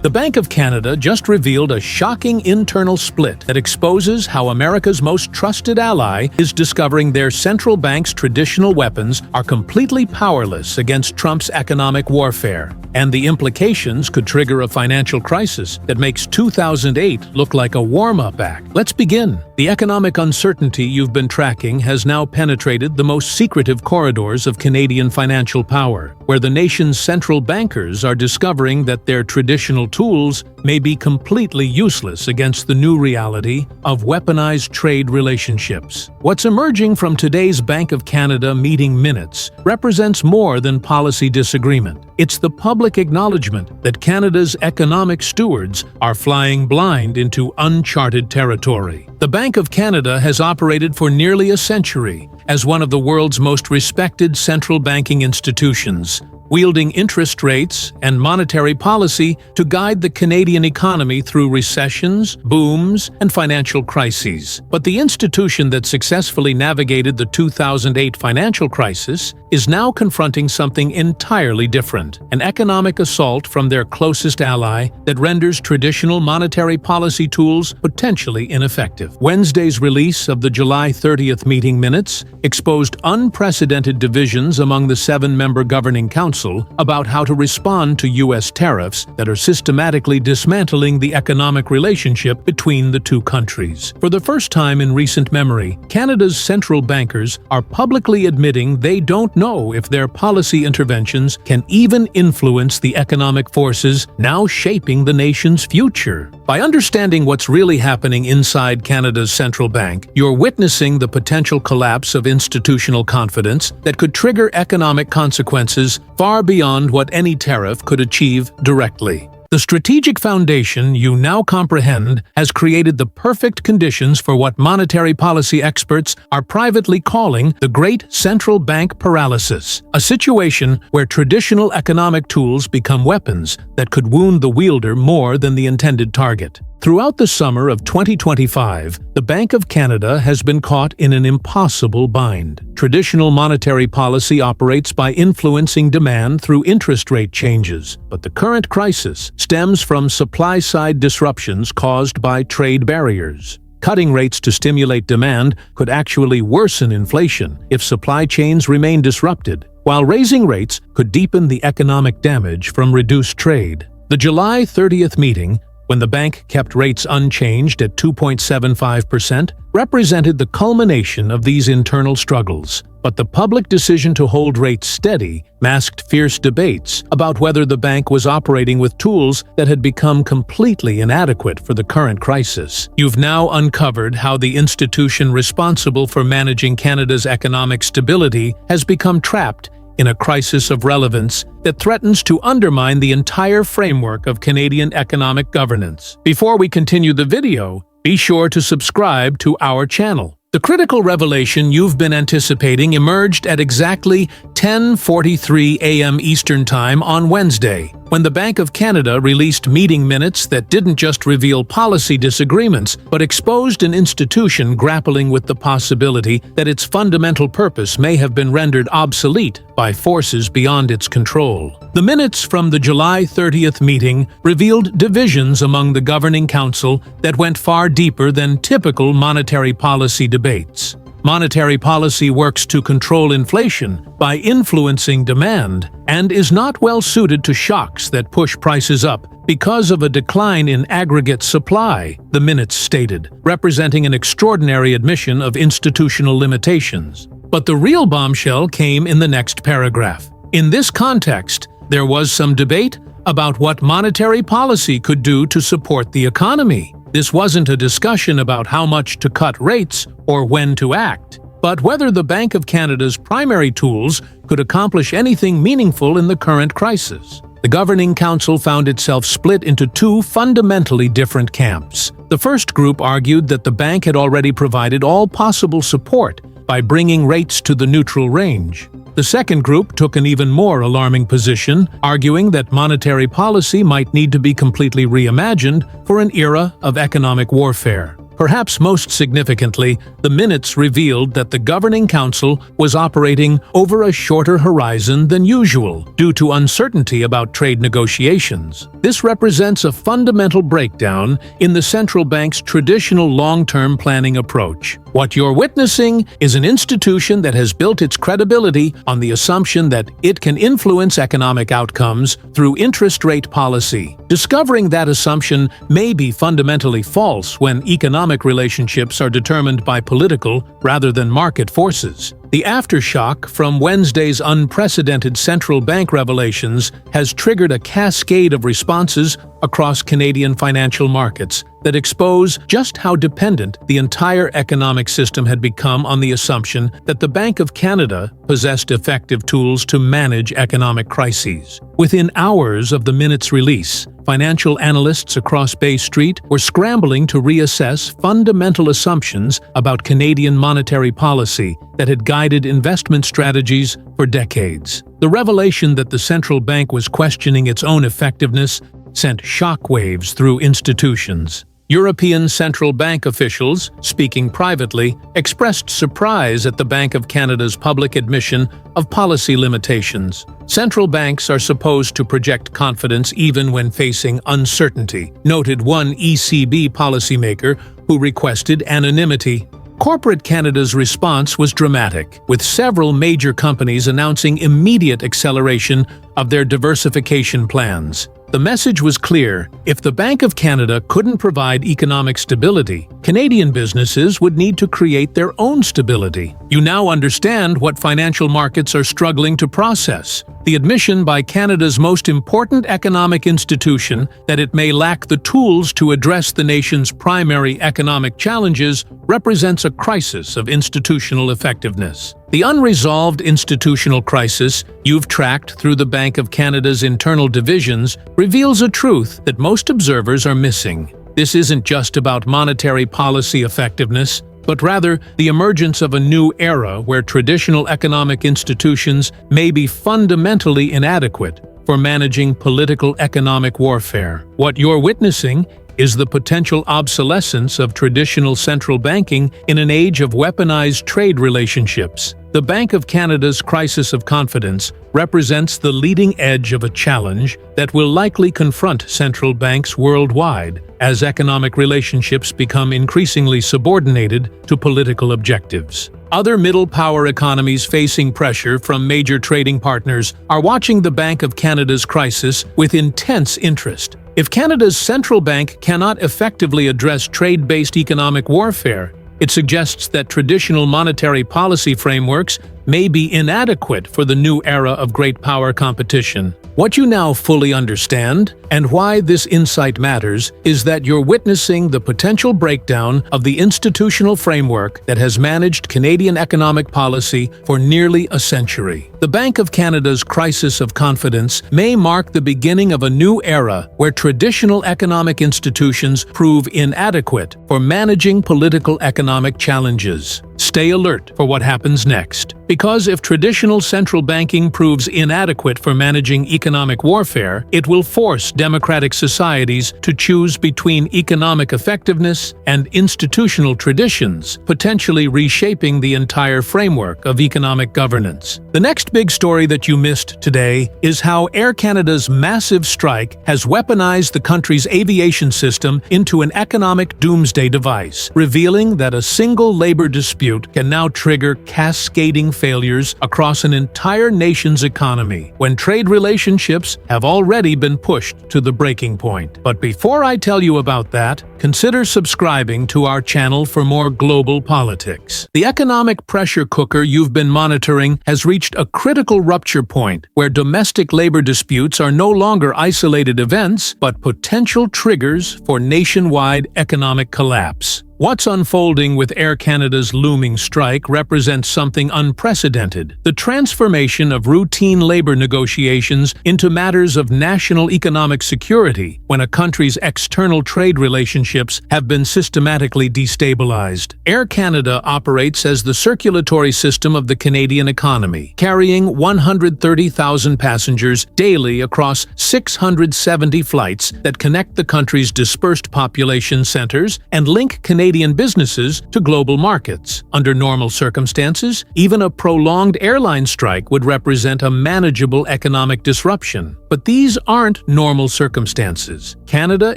The Bank of Canada just revealed a shocking internal split that exposes how America's most trusted ally is discovering their central bank's traditional weapons are completely powerless against Trump's economic warfare. And the implications could trigger a financial crisis that makes 2008 look like a warm-up act. Let's begin. The economic uncertainty you've been tracking has now penetrated the most secretive corridors of Canadian financial power, where the nation's central bankers are discovering that their traditional tools may be completely useless against the new reality of weaponized trade relationships. What's emerging from today's Bank of Canada meeting minutes represents more than policy disagreement. It's the public acknowledgement that Canada's economic stewards are flying blind into uncharted territory. The Bank of Canada has operated for nearly a century as one of the world's most respected central banking institutions, wielding interest rates and monetary policy to guide the Canadian economy through recessions, booms, and financial crises. But the institution that successfully navigated the 2008 financial crisis is now confronting something entirely different, an economic assault from their closest ally that renders traditional monetary policy tools potentially ineffective. Wednesday's release of the July 30th meeting minutes exposed unprecedented divisions among the 7-member governing council about how to respond to U.S. tariffs that are systematically dismantling the economic relationship between the two countries. For the first time in recent memory, Canada's central bankers are publicly admitting they don't know if their policy interventions can even influence the economic forces now shaping the nation's future. By understanding what's really happening inside Canada's central bank, you're witnessing the potential collapse of institutional confidence that could trigger economic consequences far beyond what any tariff could achieve directly. The strategic foundation you now comprehend has created the perfect conditions for what monetary policy experts are privately calling the Great Central Bank Paralysis, a situation where traditional economic tools become weapons that could wound the wielder more than the intended target. Throughout the summer of 2025, the Bank of Canada has been caught in an impossible bind. Traditional monetary policy operates by influencing demand through interest rate changes, but the current crisis stems from supply-side disruptions caused by trade barriers. Cutting rates to stimulate demand could actually worsen inflation if supply chains remain disrupted, while raising rates could deepen the economic damage from reduced trade. The July 30th meeting, when the bank kept rates unchanged at 2.75%, represented the culmination of these internal struggles. But the public decision to hold rates steady masked fierce debates about whether the bank was operating with tools that had become completely inadequate for the current crisis. You've now uncovered how the institution responsible for managing Canada's economic stability has become trapped in a crisis of relevance that threatens to undermine the entire framework of Canadian economic governance. Before we continue the video, be sure to subscribe to our channel. The critical revelation you've been anticipating emerged at exactly 10:43 a.m. Eastern Time on Wednesday, when the Bank of Canada released meeting minutes that didn't just reveal policy disagreements, but exposed an institution grappling with the possibility that its fundamental purpose may have been rendered obsolete by forces beyond its control. The minutes from the July 30th meeting revealed divisions among the governing council that went far deeper than typical monetary policy debates. Monetary policy works to control inflation by influencing demand and is not well suited to shocks that push prices up because of a decline in aggregate supply, the minutes stated, representing an extraordinary admission of institutional limitations. But the real bombshell came in the next paragraph. In this context, there was some debate about what monetary policy could do to support the economy. This wasn't a discussion about how much to cut rates or when to act, but whether the Bank of Canada's primary tools could accomplish anything meaningful in the current crisis. The Governing Council found itself split into two fundamentally different camps. The first group argued that the bank had already provided all possible support by bringing rates to the neutral range. The second group took an even more alarming position, arguing that monetary policy might need to be completely reimagined for an era of economic warfare. Perhaps most significantly, the minutes revealed that the Governing Council was operating over a shorter horizon than usual due to uncertainty about trade negotiations. This represents a fundamental breakdown in the central bank's traditional long-term planning approach. What you're witnessing is an institution that has built its credibility on the assumption that it can influence economic outcomes through interest rate policy. Discovering that assumption may be fundamentally false when economic relationships are determined by political rather than market forces. The aftershock from Wednesday's unprecedented central bank revelations has triggered a cascade of responses across Canadian financial markets that expose just how dependent the entire economic system had become on the assumption that the Bank of Canada possessed effective tools to manage economic crises. Within hours of the minute's release, financial analysts across Bay Street were scrambling to reassess fundamental assumptions about Canadian monetary policy that had guided investment strategies for decades. The revelation that the central bank was questioning its own effectiveness sent shockwaves through institutions. European central bank officials, speaking privately, expressed surprise at the Bank of Canada's public admission of policy limitations. Central banks are supposed to project confidence even when facing uncertainty, noted one ECB policymaker who requested anonymity. Corporate Canada's response was dramatic, with several major companies announcing immediate acceleration of their diversification plans. The message was clear: if the Bank of Canada couldn't provide economic stability, Canadian businesses would need to create their own stability. You now understand what financial markets are struggling to process. The admission by Canada's most important economic institution that it may lack the tools to address the nation's primary economic challenges represents a crisis of institutional effectiveness. The unresolved institutional crisis you've tracked through the Bank of Canada's internal divisions reveals a truth that most observers are missing. This isn't just about monetary policy effectiveness, but rather the emergence of a new era where traditional economic institutions may be fundamentally inadequate for managing political economic warfare. What you're witnessing is the potential obsolescence of traditional central banking in an age of weaponized trade relationships. The Bank of Canada's crisis of confidence represents the leading edge of a challenge that will likely confront central banks worldwide as economic relationships become increasingly subordinated to political objectives. Other middle-power economies facing pressure from major trading partners are watching the Bank of Canada's crisis with intense interest. If Canada's central bank cannot effectively address trade-based economic warfare, it suggests that traditional monetary policy frameworks may be inadequate for the new era of great power competition. What you now fully understand, and why this insight matters, is that you're witnessing the potential breakdown of the institutional framework that has managed Canadian economic policy for nearly a century. The Bank of Canada's crisis of confidence may mark the beginning of a new era where traditional economic institutions prove inadequate for managing political economic challenges. Stay alert for what happens next, because if traditional central banking proves inadequate for managing economic warfare, it will force democratic societies to choose between economic effectiveness and institutional traditions, potentially reshaping the entire framework of economic governance. The next big story that you missed today is how Air Canada's massive strike has weaponized the country's aviation system into an economic doomsday device, revealing that a single labor dispute can now trigger cascading failures across an entire nation's economy when trade relationships have already been pushed to the breaking point. But before I tell you about that, consider subscribing to our channel for more global politics. The economic pressure cooker you've been monitoring has reached a critical rupture point where domestic labor disputes are no longer isolated events, but potential triggers for nationwide economic collapse. What's unfolding with Air Canada's looming strike represents something unprecedented: the transformation of routine labor negotiations into matters of national economic security when a country's external trade relationships have been systematically destabilized. Air Canada operates as the circulatory system of the Canadian economy, carrying 130,000 passengers daily across 670 flights that connect the country's dispersed population centers and link Canadian Canadian businesses to global markets. Under normal circumstances, even a prolonged airline strike would represent a manageable economic disruption. But these aren't normal circumstances. Canada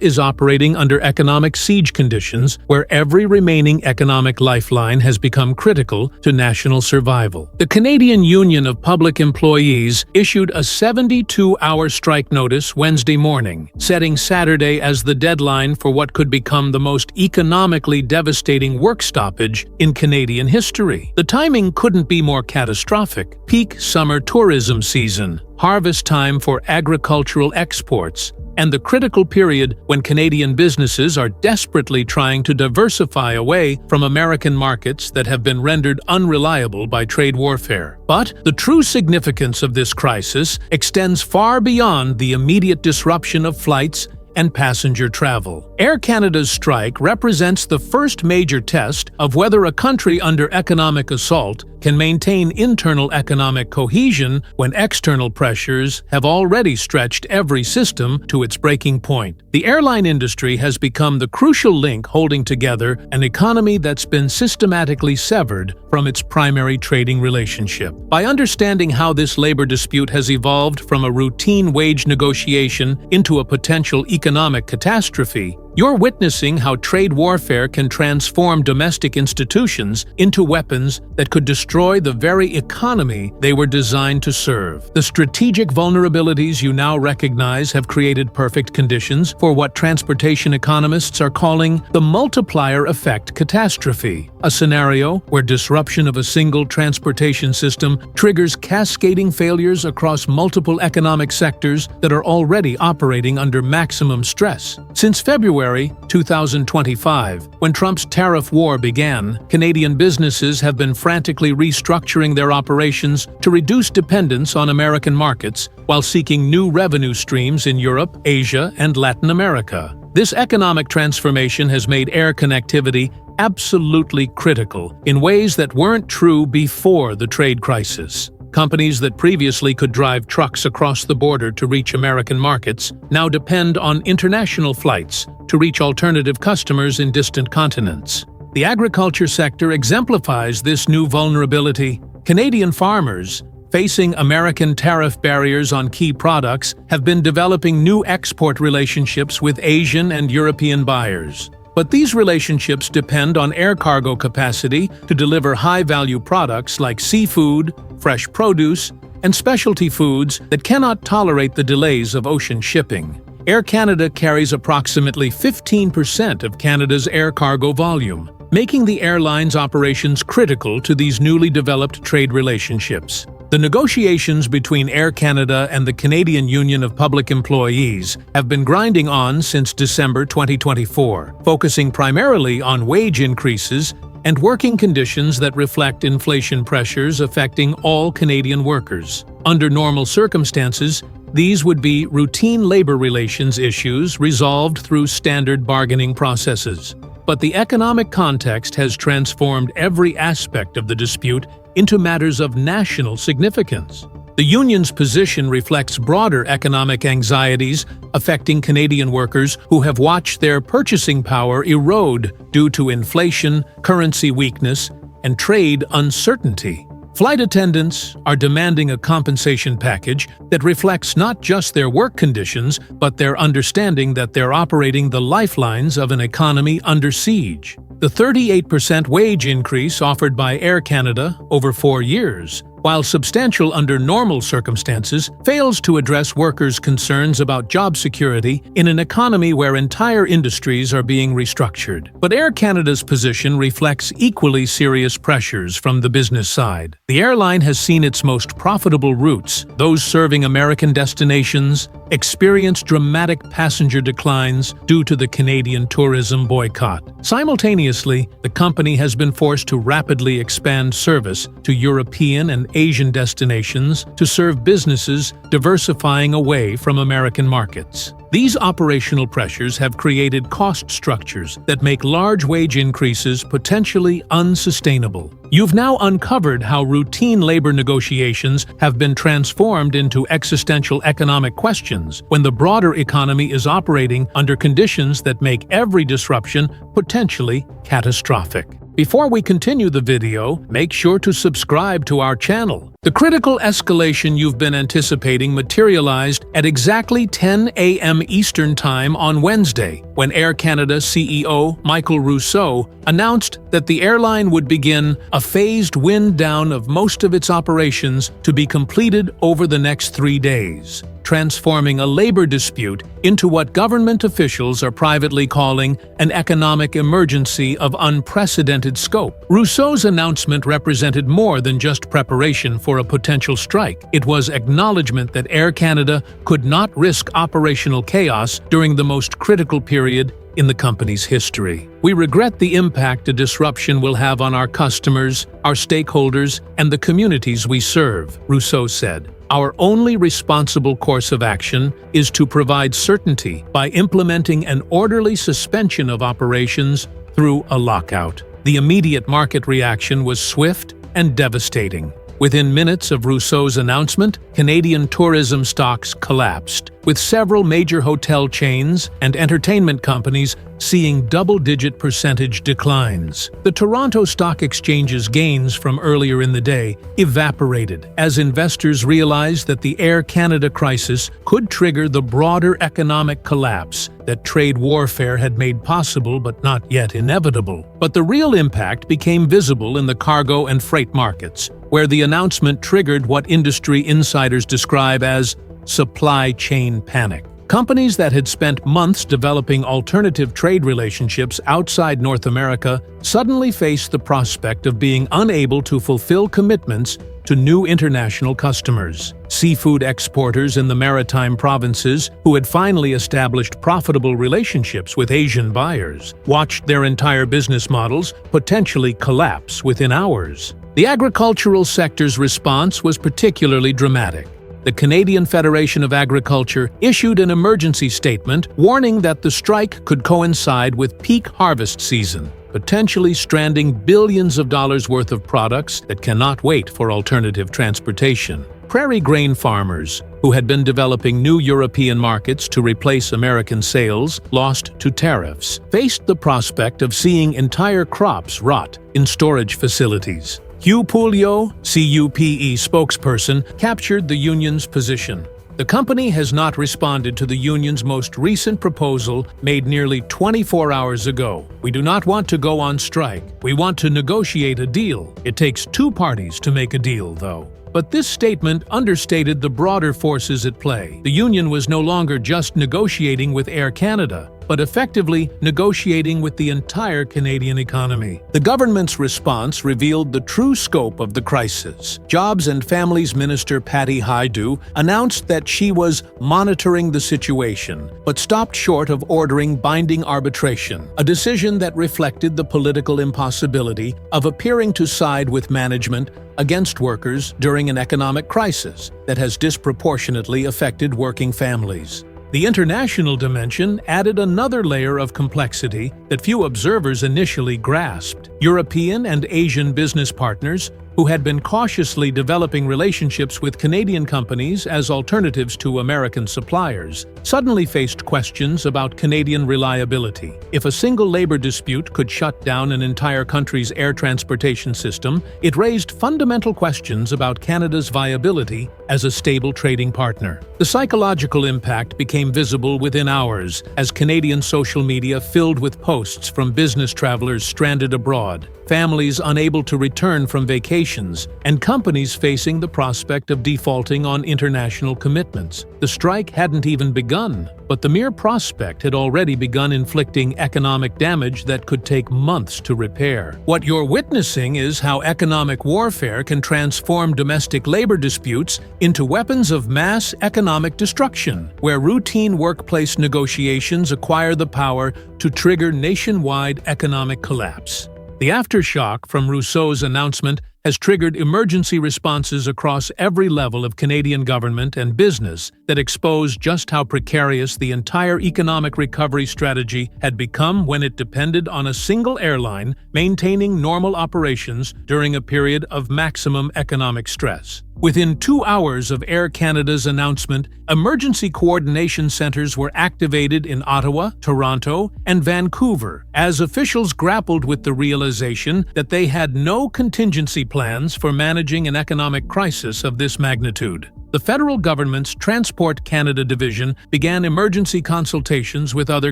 is operating under economic siege conditions where every remaining economic lifeline has become critical to national survival. The Canadian Union of Public Employees issued a 72-hour strike notice Wednesday morning, setting Saturday as the deadline for what could become the most economically devastating work stoppage in Canadian history. The timing couldn't be more catastrophic. Peak summer tourism season, harvest time for agricultural exports, and the critical period when Canadian businesses are desperately trying to diversify away from American markets that have been rendered unreliable by trade warfare. But the true significance of this crisis extends far beyond the immediate disruption of flights and passenger travel. Air Canada's strike represents the first major test of whether a country under economic assault can maintain internal economic cohesion when external pressures have already stretched every system to its breaking point. The airline industry has become the crucial link holding together an economy that's been systematically severed from its primary trading relationship. By understanding how this labor dispute has evolved from a routine wage negotiation into a potential economic catastrophe, you're witnessing how trade warfare can transform domestic institutions into weapons that could destroy the very economy they were designed to serve. The strategic vulnerabilities you now recognize have created perfect conditions for what transportation economists are calling the multiplier effect catastrophe, a scenario where disruption of a single transportation system triggers cascading failures across multiple economic sectors that are already operating under maximum stress. Since February 2025, when Trump's tariff war began, Canadian businesses have been frantically restructuring their operations to reduce dependence on American markets while seeking new revenue streams in Europe, Asia, and Latin America. This economic transformation has made air connectivity absolutely critical in ways that weren't true before the trade crisis. Companies that previously could drive trucks across the border to reach American markets now depend on international flights to reach alternative customers in distant continents. The agriculture sector exemplifies this new vulnerability. Canadian farmers, facing American tariff barriers on key products, have been developing new export relationships with Asian and European buyers. But these relationships depend on air cargo capacity to deliver high-value products like seafood, fresh produce, and specialty foods that cannot tolerate the delays of ocean shipping. Air Canada carries approximately 15% of Canada's air cargo volume, making the airline's operations critical to these newly developed trade relationships. The negotiations between Air Canada and the Canadian Union of Public Employees have been grinding on since December 2024, focusing primarily on wage increases and working conditions that reflect inflation pressures affecting all Canadian workers. Under normal circumstances, these would be routine labor relations issues resolved through standard bargaining processes. But the economic context has transformed every aspect of the dispute into matters of national significance. The union's position reflects broader economic anxieties affecting Canadian workers who have watched their purchasing power erode due to inflation, currency weakness, and trade uncertainty. Flight attendants are demanding a compensation package that reflects not just their work conditions, but their understanding that they're operating the lifelines of an economy under siege. The 38% wage increase offered by Air Canada over 4 years, while substantial under normal circumstances, fails to address workers' concerns about job security in an economy where entire industries are being restructured. But Air Canada's position reflects equally serious pressures from the business side. The airline has seen its most profitable routes, those serving American destinations, experience dramatic passenger declines due to the Canadian tourism boycott. Simultaneously, the company has been forced to rapidly expand service to European and Asian destinations to serve businesses diversifying away from American markets. These operational pressures have created cost structures that make large wage increases potentially unsustainable. You've now uncovered how routine labor negotiations have been transformed into existential economic questions when the broader economy is operating under conditions that make every disruption potentially catastrophic. Before we continue the video, make sure to subscribe to our channel. The critical escalation you've been anticipating materialized at exactly 10 a.m. Eastern Time on Wednesday, when Air Canada CEO Michael Rousseau announced that the airline would begin a phased wind-down of most of its operations to be completed over the next 3 days, transforming a labor dispute into what government officials are privately calling an economic emergency of unprecedented scope. Rousseau's announcement represented more than just preparation for a potential strike. It was acknowledgement that Air Canada could not risk operational chaos during the most critical period in the company's history. We regret the impact a disruption will have on our customers, our stakeholders, and the communities we serve, Rousseau said. Our only responsible course of action is to provide certainty by implementing an orderly suspension of operations through a lockout. The immediate market reaction was swift and devastating. Within minutes of Rousseau's announcement, Canadian tourism stocks collapsed, with several major hotel chains and entertainment companies seeing double-digit percentage declines. The Toronto Stock Exchange's gains from earlier in the day evaporated as investors realized that the Air Canada crisis could trigger the broader economic collapse that trade warfare had made possible but not yet inevitable. But the real impact became visible in the cargo and freight markets, where the announcement triggered what industry insiders describe as supply chain panic. Companies that had spent months developing alternative trade relationships outside North America suddenly faced the prospect of being unable to fulfill commitments to new international customers. Seafood exporters in the maritime provinces, who had finally established profitable relationships with Asian buyers, watched their entire business models potentially collapse within hours. The agricultural sector's response was particularly dramatic. The Canadian Federation of Agriculture issued an emergency statement warning that the strike could coincide with peak harvest season, potentially stranding billions of dollars worth of products that cannot wait for alternative transportation. Prairie grain farmers, who had been developing new European markets to replace American sales lost to tariffs, faced the prospect of seeing entire crops rot in storage facilities. Hugh Pouliot, CUPE spokesperson, captured the union's position. The company has not responded to the union's most recent proposal made nearly 24 hours ago. We do not want to go on strike. We want to negotiate a deal. It takes two parties to make a deal, though. But this statement understated the broader forces at play. The union was no longer just negotiating with Air Canada, but effectively negotiating with the entire Canadian economy. The government's response revealed the true scope of the crisis. Jobs and Families Minister Patty Hajdu announced that she was monitoring the situation, but stopped short of ordering binding arbitration, a decision that reflected the political impossibility of appearing to side with management against workers during an economic crisis that has disproportionately affected working families. The international dimension added another layer of complexity that few observers initially grasped. European and Asian business partners, who had been cautiously developing relationships with Canadian companies as alternatives to American suppliers, suddenly faced questions about Canadian reliability. If a single labor dispute could shut down an entire country's air transportation system, it raised fundamental questions about Canada's viability as a stable trading partner. The psychological impact became visible within hours as Canadian social media filled with posts from business travelers stranded abroad, families unable to return from vacations, and companies facing the prospect of defaulting on international commitments. The strike hadn't even begun, but the mere prospect had already begun inflicting economic damage that could take months to repair. What you're witnessing is how economic warfare can transform domestic labor disputes into weapons of mass economic destruction, where routine workplace negotiations acquire the power to trigger nationwide economic collapse. The aftershock from Rousseau's announcement has triggered emergency responses across every level of Canadian government and business that expose just how precarious the entire economic recovery strategy had become when it depended on a single airline maintaining normal operations during a period of maximum economic stress. Within 2 hours of Air Canada's announcement, emergency coordination centers were activated in Ottawa, Toronto, and Vancouver as officials grappled with the realization that they had no contingency plans for managing an economic crisis of this magnitude. The federal government's Transport Canada division began emergency consultations with other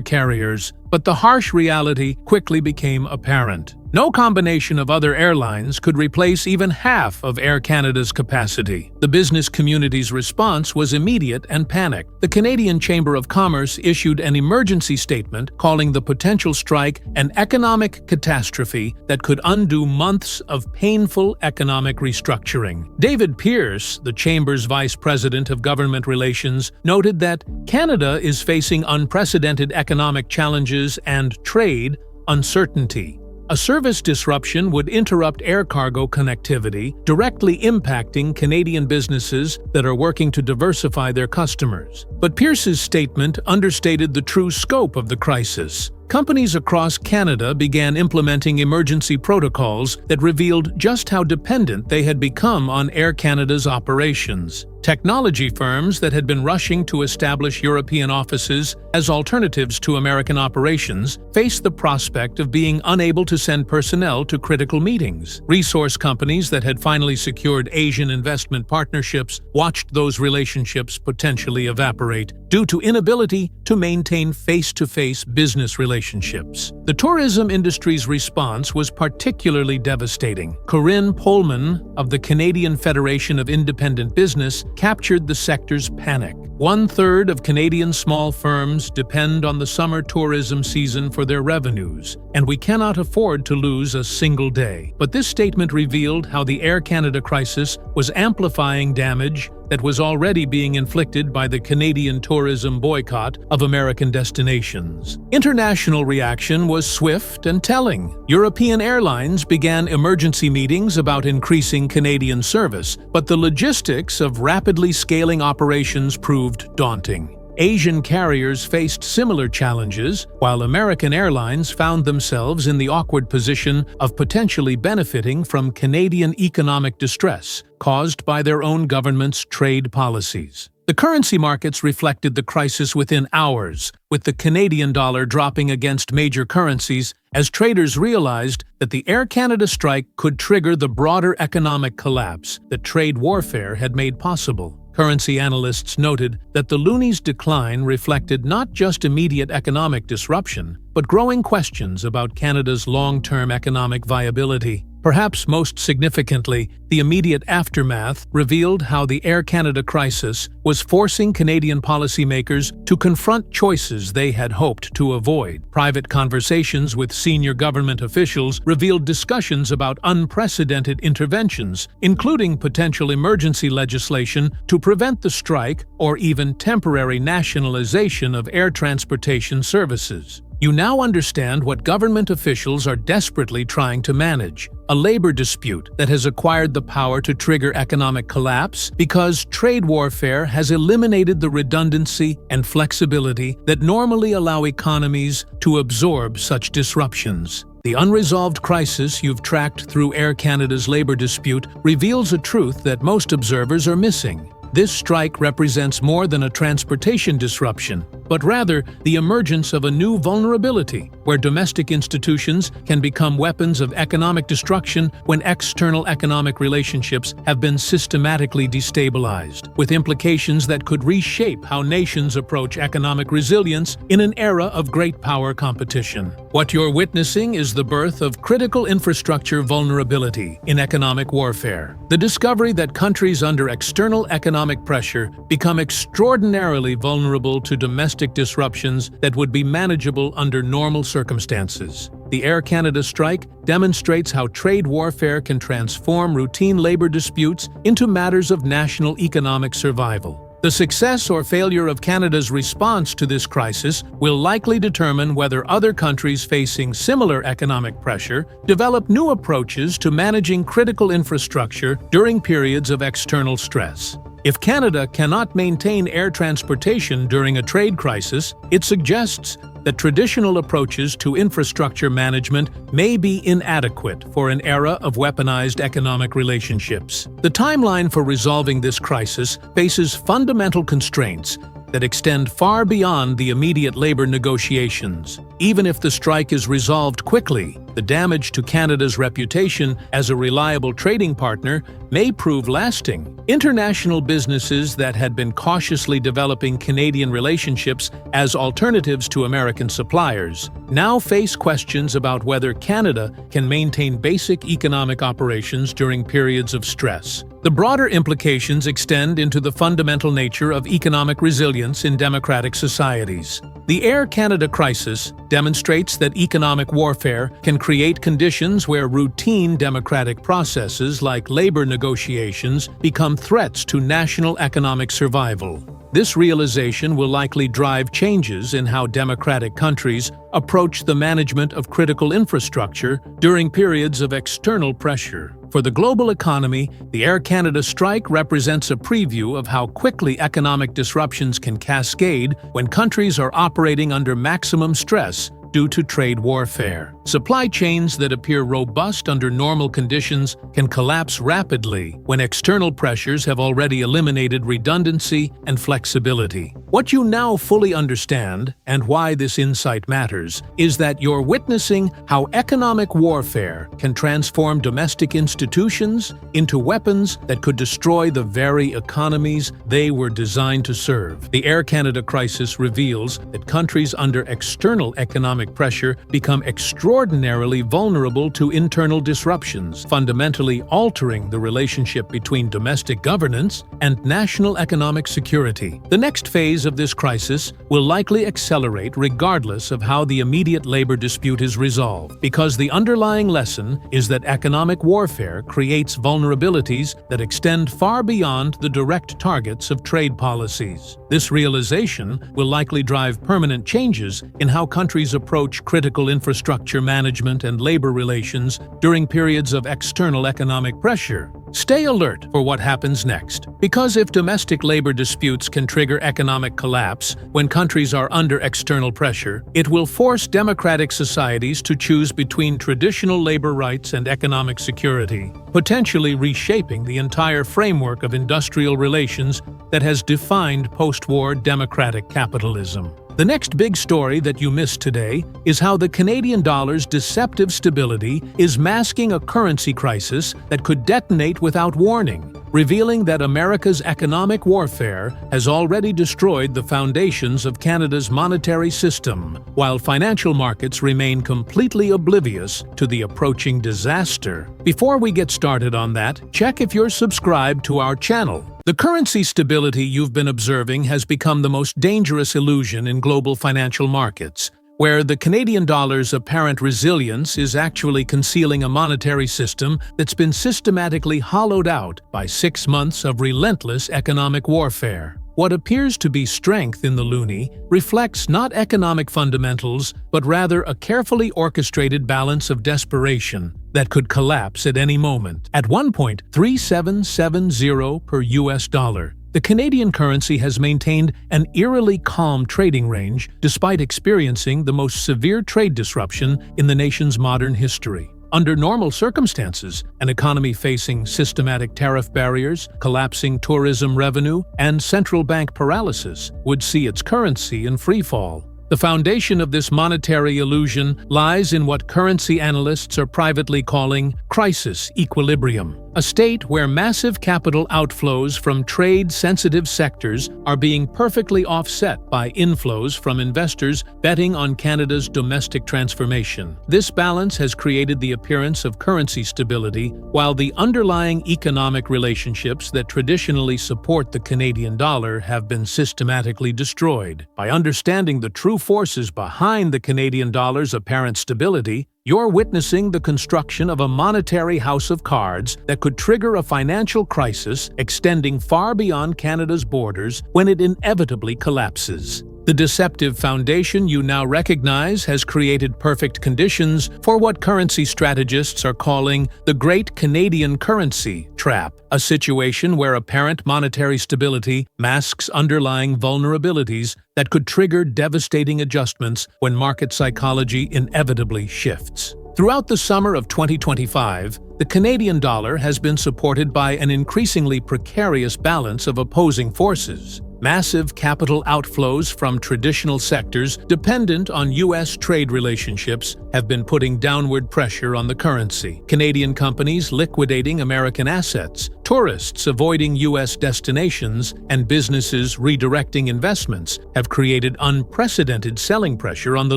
carriers, but the harsh reality quickly became apparent. No combination of other airlines could replace even half of Air Canada's capacity. The business community's response was immediate and panicked. The Canadian Chamber of Commerce issued an emergency statement calling the potential strike an economic catastrophe that could undo months of painful economic restructuring. David Pierce, the Chamber's Vice President of Government Relations, noted that Canada is facing unprecedented economic challenges and trade uncertainty. A service disruption would interrupt air cargo connectivity, directly impacting Canadian businesses that are working to diversify their customers. But Pierce's statement understated the true scope of the crisis. Companies across Canada began implementing emergency protocols that revealed just how dependent they had become on Air Canada's operations. Technology firms that had been rushing to establish European offices as alternatives to American operations faced the prospect of being unable to send personnel to critical meetings. Resource companies that had finally secured Asian investment partnerships watched those relationships potentially evaporate due to inability to maintain face-to-face business relationships. The tourism industry's response was particularly devastating. Corinne Pohlmann of the Canadian Federation of Independent Business captured the sector's panic. 1/3 of Canadian small firms depend on the summer tourism season for their revenues, and we cannot afford to lose a single day. But this statement revealed how the Air Canada crisis was amplifying damage that was already being inflicted by the Canadian tourism boycott of American destinations. International reaction was swift and telling. European airlines began emergency meetings about increasing Canadian service, but the logistics of rapidly scaling operations proved daunting. Asian carriers faced similar challenges, while American airlines found themselves in the awkward position of potentially benefiting from Canadian economic distress caused by their own government's trade policies. The currency markets reflected the crisis within hours, with the Canadian dollar dropping against major currencies as traders realized that the Air Canada strike could trigger the broader economic collapse that trade warfare had made possible. Currency analysts noted that the loonie's decline reflected not just immediate economic disruption, but growing questions about Canada's long-term economic viability. Perhaps most significantly, the immediate aftermath revealed how the Air Canada crisis was forcing Canadian policymakers to confront choices they had hoped to avoid. Private conversations with senior government officials revealed discussions about unprecedented interventions, including potential emergency legislation to prevent the strike or even temporary nationalization of air transportation services. You now understand what government officials are desperately trying to manage: a labor dispute that has acquired the power to trigger economic collapse because trade warfare has eliminated the redundancy and flexibility that normally allow economies to absorb such disruptions. The unresolved crisis you've tracked through Air Canada's labor dispute reveals a truth that most observers are missing. This strike represents more than a transportation disruption, but rather the emergence of a new vulnerability, where domestic institutions can become weapons of economic destruction when external economic relationships have been systematically destabilized, with implications that could reshape how nations approach economic resilience in an era of great power competition. What you're witnessing is the birth of critical infrastructure vulnerability in economic warfare. The discovery that countries under external economic pressure become extraordinarily vulnerable to domestic disruptions that would be manageable under normal circumstances. The Air Canada strike demonstrates how trade warfare can transform routine labor disputes into matters of national economic survival. The success or failure of Canada's response to this crisis will likely determine whether other countries facing similar economic pressure develop new approaches to managing critical infrastructure during periods of external stress. If Canada cannot maintain air transportation during a trade crisis, it suggests that traditional approaches to infrastructure management may be inadequate for an era of weaponized economic relationships. The timeline for resolving this crisis faces fundamental constraints that extend far beyond the immediate labor negotiations. Even if the strike is resolved quickly, the damage to Canada's reputation as a reliable trading partner may prove lasting. International businesses that had been cautiously developing Canadian relationships as alternatives to American suppliers now face questions about whether Canada can maintain basic economic operations during periods of stress. The broader implications extend into the fundamental nature of economic resilience in democratic societies. The Air Canada crisis demonstrates that economic warfare can create conditions where routine democratic processes like labor negotiations become threats to national economic survival. This realization will likely drive changes in how democratic countries approach the management of critical infrastructure during periods of external pressure. For the global economy, the Air Canada strike represents a preview of how quickly economic disruptions can cascade when countries are operating under maximum stress due to trade warfare. Supply chains that appear robust under normal conditions can collapse rapidly when external pressures have already eliminated redundancy and flexibility. What you now fully understand, and why this insight matters, is that you're witnessing how economic warfare can transform domestic institutions into weapons that could destroy the very economies they were designed to serve. The Air Canada crisis reveals that countries under external economic pressure become extraordinarily vulnerable to internal disruptions, fundamentally altering the relationship between domestic governance and national economic security. The next phase of this crisis will likely accelerate regardless of how the immediate labor dispute is resolved, because the underlying lesson is that economic warfare creates vulnerabilities that extend far beyond the direct targets of trade policies. This realization will likely drive permanent changes in how countries approach critical infrastructure management and labor relations during periods of external economic pressure. Stay alert for what happens next, because if domestic labor disputes can trigger economic collapse when countries are under external pressure, it will force democratic societies to choose between traditional labor rights and economic security, potentially reshaping the entire framework of industrial relations that has defined post-war democratic capitalism. The next big story that you missed today is how the Canadian dollar's deceptive stability is masking a currency crisis that could detonate without warning, revealing that America's economic warfare has already destroyed the foundations of Canada's monetary system, while financial markets remain completely oblivious to the approaching disaster. Before we get started on that, check if you're subscribed to our channel. The currency stability you've been observing has become the most dangerous illusion in global financial markets, where the Canadian dollar's apparent resilience is actually concealing a monetary system that's been systematically hollowed out by 6 months of relentless economic warfare. What appears to be strength in the loonie reflects not economic fundamentals, but rather a carefully orchestrated balance of desperation that could collapse at any moment. At 1.3770 per US dollar, the Canadian currency has maintained an eerily calm trading range despite experiencing the most severe trade disruption in the nation's modern history. Under normal circumstances, an economy facing systematic tariff barriers, collapsing tourism revenue, and central bank paralysis would see its currency in freefall. The foundation of this monetary illusion lies in what currency analysts are privately calling crisis equilibrium, a state where massive capital outflows from trade-sensitive sectors are being perfectly offset by inflows from investors betting on Canada's domestic transformation. This balance has created the appearance of currency stability, while the underlying economic relationships that traditionally support the Canadian dollar have been systematically destroyed. By understanding the true forces behind the Canadian dollar's apparent stability, You're witnessing the construction of a monetary house of cards that could trigger a financial crisis extending far beyond Canada's borders when it inevitably collapses. The deceptive foundation you now recognize has created perfect conditions for what currency strategists are calling the Great Canadian Currency Trap, a situation where apparent monetary stability masks underlying vulnerabilities that could trigger devastating adjustments when market psychology inevitably shifts. Throughout the summer of 2025, the Canadian dollar has been supported by an increasingly precarious balance of opposing forces. Massive capital outflows from traditional sectors dependent on U.S. trade relationships have been putting downward pressure on the currency. Canadian companies liquidating American assets, tourists avoiding U.S. destinations, and businesses redirecting investments have created unprecedented selling pressure on the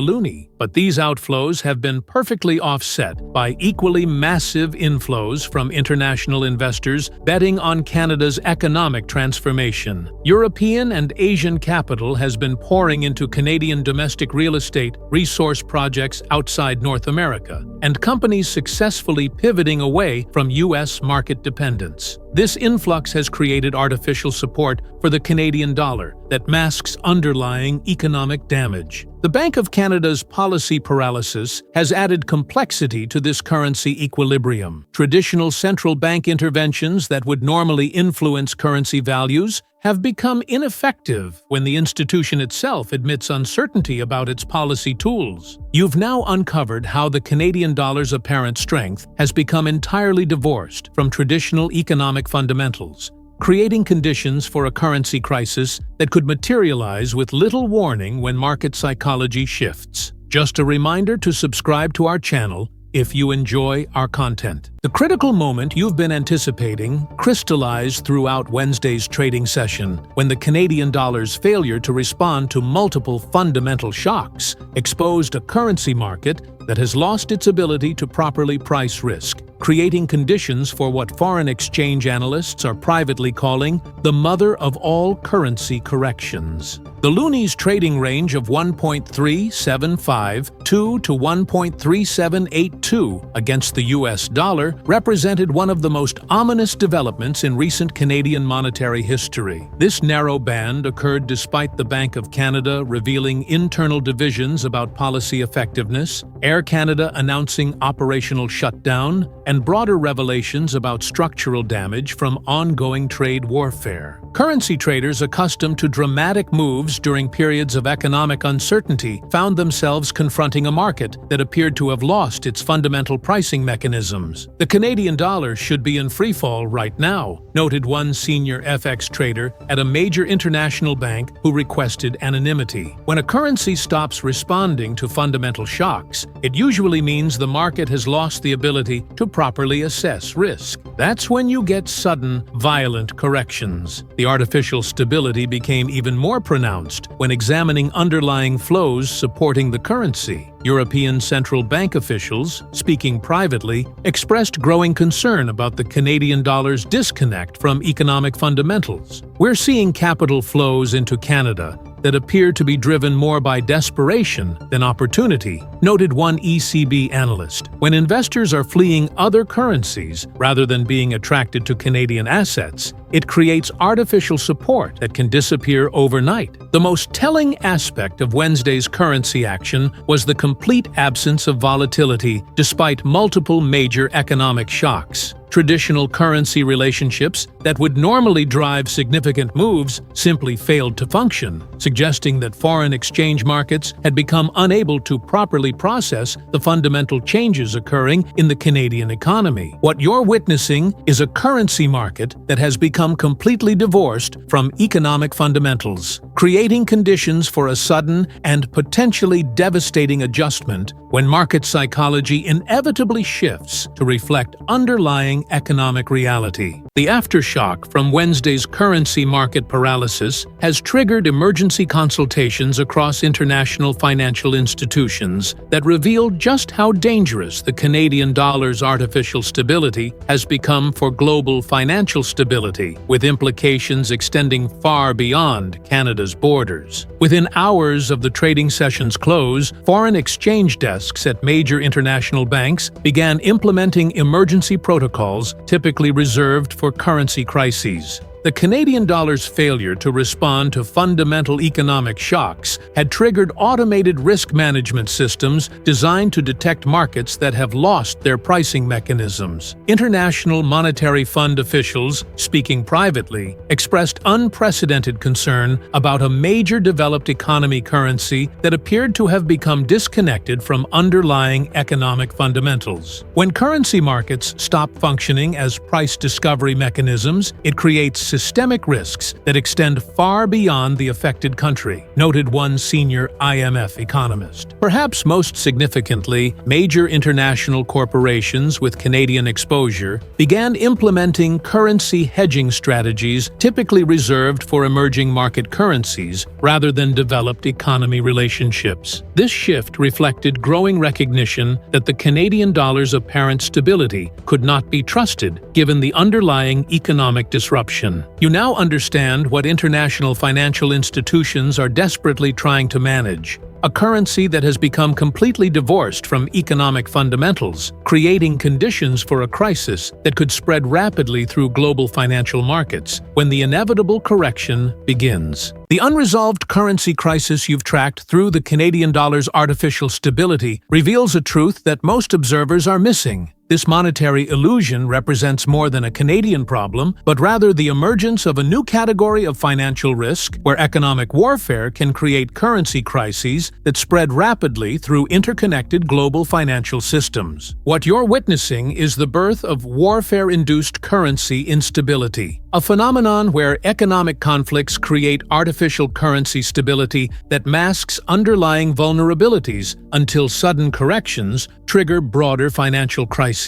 loonie. But these outflows have been perfectly offset by equally massive inflows from international investors betting on Canada's economic transformation. European and Asian capital has been pouring into Canadian domestic real estate resource projects outside North America, and companies successfully pivoting away from U.S. market dependence. This influx has created artificial support for the Canadian dollar that masks underlying economic damage. The Bank of Canada's policy paralysis has added complexity to this currency equilibrium. Traditional central bank interventions that would normally influence currency values have become ineffective when the institution itself admits uncertainty about its policy tools. You've now uncovered how the Canadian dollar's apparent strength has become entirely divorced from traditional economic fundamentals, creating conditions for a currency crisis that could materialize with little warning when market psychology shifts. Just a reminder to subscribe to our channel if you enjoy our content. The critical moment you've been anticipating crystallized throughout Wednesday's trading session when the Canadian dollar's failure to respond to multiple fundamental shocks exposed a currency market that has lost its ability to properly price risk, creating conditions for what foreign exchange analysts are privately calling the mother of all currency corrections. The loonie's trading range of 1.3752 to 1.3782 against the US dollar represented one of the most ominous developments in recent Canadian monetary history. This narrow band occurred despite the Bank of Canada revealing internal divisions about policy effectiveness, Air Canada announcing operational shutdown, and broader revelations about structural damage from ongoing trade warfare. Currency traders accustomed to dramatic moves during periods of economic uncertainty found themselves confronting a market that appeared to have lost its fundamental pricing mechanisms. The Canadian dollar should be in freefall right now, noted one senior FX trader at a major international bank who requested anonymity. When a currency stops responding to fundamental shocks, it usually means the market has lost the ability to properly assess risk. That's when you get sudden, violent corrections. The artificial stability became even more pronounced when examining underlying flows supporting the currency. European central bank officials, speaking privately, expressed growing concern about the Canadian dollar's disconnect from economic fundamentals. We're seeing capital flows into Canada that appear to be driven more by desperation than opportunity, noted one ECB analyst. When investors are fleeing other currencies rather than being attracted to Canadian assets, it creates artificial support that can disappear overnight. The most telling aspect of Wednesday's currency action was the complete absence of volatility despite multiple major economic shocks. Traditional currency relationships that would normally drive significant moves simply failed to function, suggesting that foreign exchange markets had become unable to properly process the fundamental changes occurring in the Canadian economy. What you're witnessing is a currency market that has become completely divorced from economic fundamentals, creating conditions for a sudden and potentially devastating adjustment when market psychology inevitably shifts to reflect underlying economic reality. The aftershock from Wednesday's currency market paralysis has triggered emergency consultations across international financial institutions that reveal just how dangerous the Canadian dollar's artificial stability has become for global financial stability, with implications extending far beyond Canada's borders. Within hours of the trading session's close, foreign exchange desks at major international banks began implementing emergency protocols typically reserved for currency crises. The Canadian dollar's failure to respond to fundamental economic shocks had triggered automated risk management systems designed to detect markets that have lost their pricing mechanisms. International Monetary Fund officials, speaking privately, expressed unprecedented concern about a major developed economy currency that appeared to have become disconnected from underlying economic fundamentals. When currency markets stop functioning as price discovery mechanisms, it creates systemic risks that extend far beyond the affected country, noted one senior IMF economist. Perhaps most significantly, major international corporations with Canadian exposure began implementing currency hedging strategies typically reserved for emerging market currencies rather than developed economy relationships. This shift reflected growing recognition that the Canadian dollar's apparent stability could not be trusted given the underlying economic disruption. You now understand what international financial institutions are desperately trying to manage: a currency that has become completely divorced from economic fundamentals, creating conditions for a crisis that could spread rapidly through global financial markets when the inevitable correction begins. The unresolved currency crisis you've tracked through the Canadian dollar's artificial stability reveals a truth that most observers are missing. This monetary illusion represents more than a Canadian problem, but rather the emergence of a new category of financial risk where economic warfare can create currency crises that spread rapidly through interconnected global financial systems. What you're witnessing is the birth of warfare-induced currency instability, a phenomenon where economic conflicts create artificial currency stability that masks underlying vulnerabilities until sudden corrections trigger broader financial crises.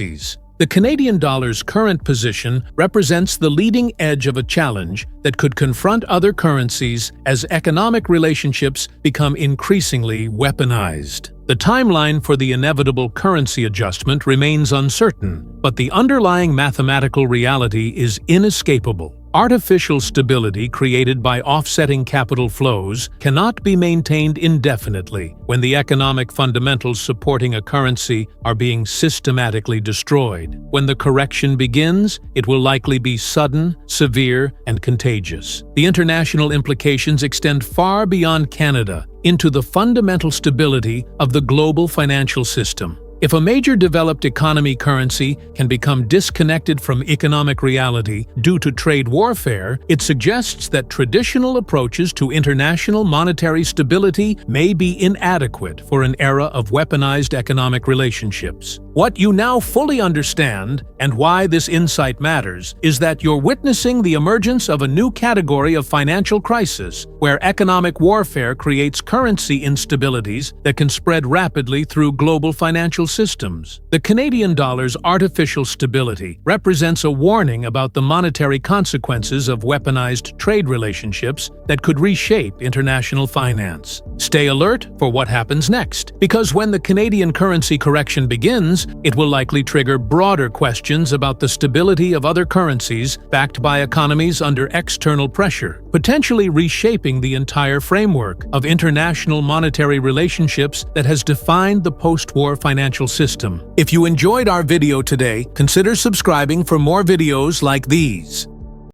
The Canadian dollar's current position represents the leading edge of a challenge that could confront other currencies as economic relationships become increasingly weaponized. The timeline for the inevitable currency adjustment remains uncertain, but the underlying mathematical reality is inescapable. Artificial stability created by offsetting capital flows cannot be maintained indefinitely when the economic fundamentals supporting a currency are being systematically destroyed. When the correction begins, it will likely be sudden, severe, and contagious. The international implications extend far beyond Canada into the fundamental stability of the global financial system. If a major developed economy currency can become disconnected from economic reality due to trade warfare, it suggests that traditional approaches to international monetary stability may be inadequate for an era of weaponized economic relationships. What you now fully understand, and why this insight matters, is that you're witnessing the emergence of a new category of financial crisis, where economic warfare creates currency instabilities that can spread rapidly through global financial systems. The Canadian dollar's artificial stability represents a warning about the monetary consequences of weaponized trade relationships that could reshape international finance. Stay alert for what happens next, because when the Canadian currency correction begins, it will likely trigger broader questions about the stability of other currencies backed by economies under external pressure, potentially reshaping the entire framework of international monetary relationships that has defined the post-war financial system. If you enjoyed our video today, consider subscribing for more videos like these.